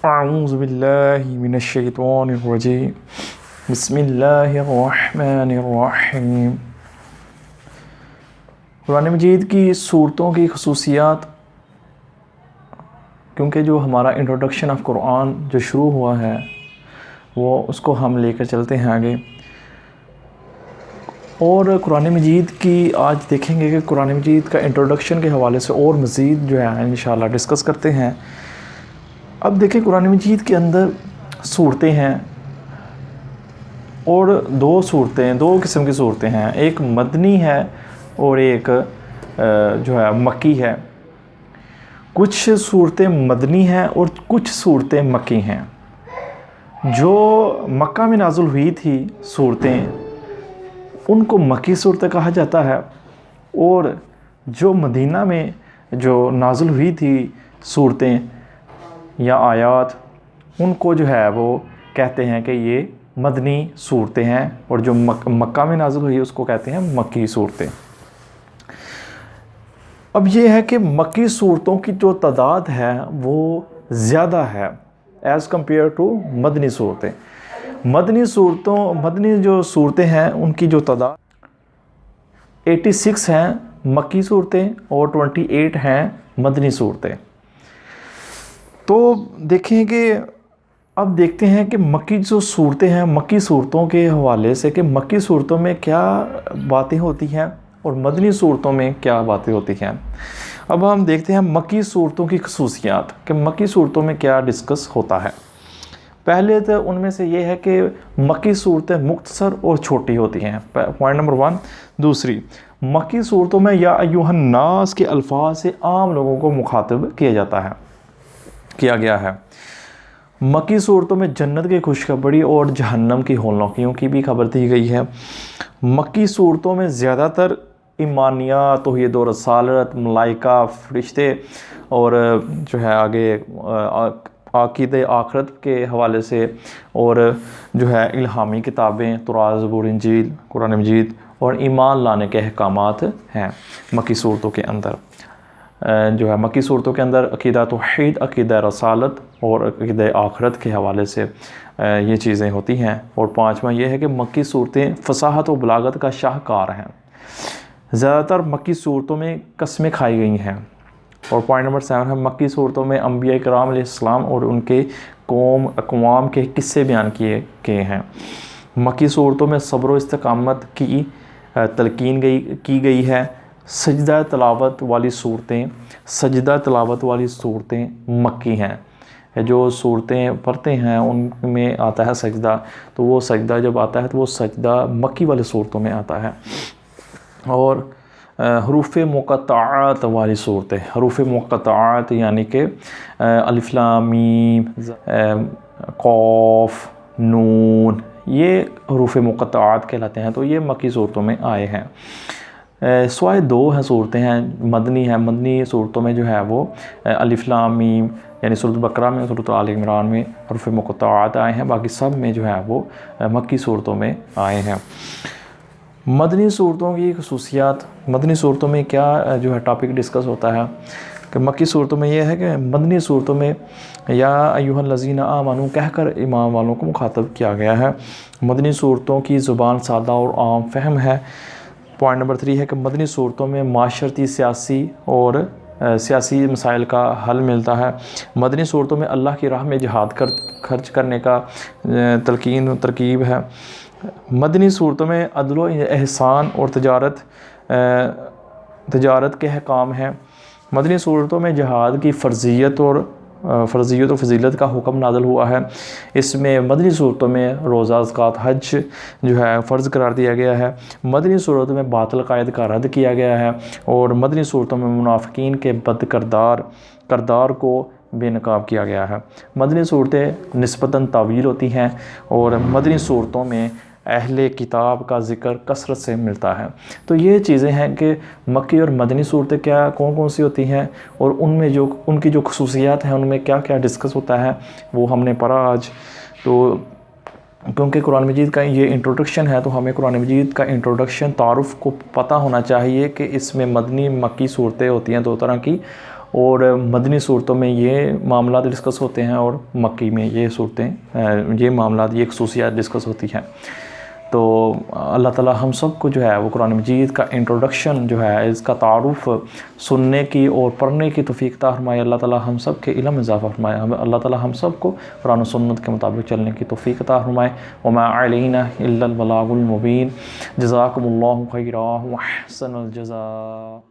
अऊज़ु बिल्लाहि मिनश्शैतानिर्रजीम बिस्मिल्लाहिर्रहमानिर्रहीम। कुरान मजीद की सूरतों की खसूसियात, क्योंकि जो हमारा इंट्रोडक्शन ऑफ कुरान जो शुरू हुआ है वो उसको हम लेकर चलते हैं आगे। और कुरान मजीद की आज देखेंगे कि कुरान मजीद का इंट्रोडक्शन के हवाले से और मज़ीद जो है इंशाल्लाह डिस्कस करते हैं। अब देखें, कुरान मजीद के अंदर सूरतें हैं और दो किस्म की सूरतें हैं। एक मदनी है और एक जो है मक्की है। कुछ सूरतें मदनी हैं और कुछ सूरतें मक्की हैं। जो मक्का में नाजुल हुई थी सूरतें, उनको मक्की सूरतें कहा जाता है, और जो मदीना में जो नाजुल हुई थी सूरतें या आयात, उनको जो है वो कहते हैं कि ये मदनी सूरतें हैं, और जो मक्का में नाजुल हुई उसको कहते हैं मक्की सूरतें। अब ये है कि मक्की सूरतों की जो तादाद है वो ज़्यादा है एज़ कम्पेयर टू मदनी सूरतें। मदनी जो सूरतें हैं उनकी जो तादाद 86 हैं मक्की सूरतें और 28 हैं मदनी सूरतें। तो देखें कि अब देखते हैं कि मक्की जो सूरतें हैं, मक्की सूरतों के हवाले से कि मक्की सूरतों में क्या बातें होती हैं और मदनी सूरतों में क्या बातें होती हैं। अब हम देखते हैं मक्की सूरतों की खसूसियात कि मक्की सूरतों में क्या डिस्कस होता है। पहले तो उनमें से ये है कि मक्की सूरतें मुख्तसर और छोटी होती हैं, पॉइंट नंबर 1। दूसरी, मक्की सूरतों में या अय्युहन नास के अल्फाज से आम लोगों को मुखातिब किया गया है। मक्की सूरतों में जन्नत की खुशखबरी और जहन्नम की हौलनाकियों की भी खबर दी गई है। मक्की सूरतों में ज़्यादातर ईमानियात, तौहीद और रसालत, मलाइका, फरिश्ते और जो है आगे अक़ीदे आखिरत के हवाले से, और जो है इल्हामी किताबें तौरात, ज़बूर, इंजील, कुरान मजीद और ईमान लाने के अहकामात हैं मक्की सूरतों के अंदर। जो है मक्की सूरतों के अंदर अक़ीदा तौहीद, अक़ीदा रसालत और अक़ीदा आखिरत के हवाले से ये चीज़ें होती हैं। और पाँचवा ये है कि मक्की सूरतें फ़साहत और बलागत का शाहकार हैं। ज़्यादातर मक्की सूरतों में कस्में खाई गई हैं। और पॉइंट नंबर 7 है, मक्की सूरतों में अम्बिया किराम अलैहिस्सलाम और उनके अक़वाम के किस्से बयान किए गए हैं। मक्की सूरतों में सब्र व इस्तिक़ामत की तलकीन की गई है। सजदा तलावत वाली सूरतें मक्की हैं। जो सूरतें पढ़ते हैं उनमें आता है सजदा, तो वो सजदा जब आता है तो वो सजदा मक्की वाली सूरतों में आता है। और हरूफ मुक़त्तआत वाली सूरतें, हरूफ मुक़त्तआत यानी कि अलिफ लाम मीम, क़ाफ, नून, ये हरूफ मुक़त्तआत कहलाते हैं। तो ये मक्की सूरतों में आए हैं। सिवाय 2 हैं सूरतें हैं मदनी हैं। मदनी सूरतों में जो है वो अलिफ लाम मीम यानी सूरत बकरा में, सूरत आल इमरान में हरूफ मुक़त्तआत आए हैं। बाकी सब में जो है वो मक्की सूरतों में आए हैं। मदनी सूरतों की खसूसियात, मदनी सूरतों में क्या जो है टॉपिक डिस्कस होता है कि मक्की सूरतों में यह है कि मदनी सूरतों में या अय्युहल लज़ीना आमनू कहकर ईमान वालों को मुखातब किया गया है। मदनी सूरतों की ज़ुबान सादा और आम फहम है। पॉइंट नंबर 3 है कि मदनी सूरतों में माशरती, सियासी मसाइल का हल मिलता है। मदनी सूरतों में अल्लाह की राह में जिहाद खर्च करने का तरकीब है। मदनी सूरतों में अदल व एहसान और तजारत के अहकाम हैं। मदनी सूरतों में जिहाद की फ़र्ज़ियत और फजीलत का हुक्म नाज़िल हुआ है। इसमें मदनी सूरतों में रोज़ा, ज़कात, हज जो है फ़र्ज़ करार दिया गया है। मदनी सूरतों में बातिल कायद का रद्द किया गया है। और मदनी सूरतों में मुनाफिकीन के बद करदार को बेनकाब किया गया है। मदनी सूरतें निस्बतन तावील होती हैं और मदनी सूरतों में अहले किताब का ज़िक्र कसरत से मिलता है। तो ये चीज़ें हैं कि मक्की और मदनी सूरतें क्या कौन सी होती हैं और उनमें जो उनकी जो खसूसियात हैं उनमें क्या क्या डिस्कस होता है वो हमने पढ़ा आज। तो क्योंकि कुरान मजीद का ये इंट्रोडक्शन है तो हमें कुरान मजीद का इंट्रोडक्शन तारुफ़ को पता होना चाहिए कि इसमें मदनी मक्की सूरतें होती हैं 2 तरह की, और मदनी सूरतों में ये मामला डिस्कस होते हैं और मक्की में ये सूरतें ये मामला ये खसूसियात डिस्कस होती हैं। तो अल्लाह ताला हम सब को जो है वो कुरान मजीद का इंट्रोडक्शन जो है इसका तारुफ सुनने की और पढ़ने की तौफीक अता फरमाए। अल्लाह ताला हम सब के इल्म में इजाफ़ा फरमाए। हमें अल्लाह ताला हम सब को कुरान और सुन्नत के मुताबिक चलने की तौफीक अता फरमाए। वमा अलैना इल्लल बलागुल मुबीन। जज़ाकुमुल्लाहु खैरा व अहसनुल जज़ा।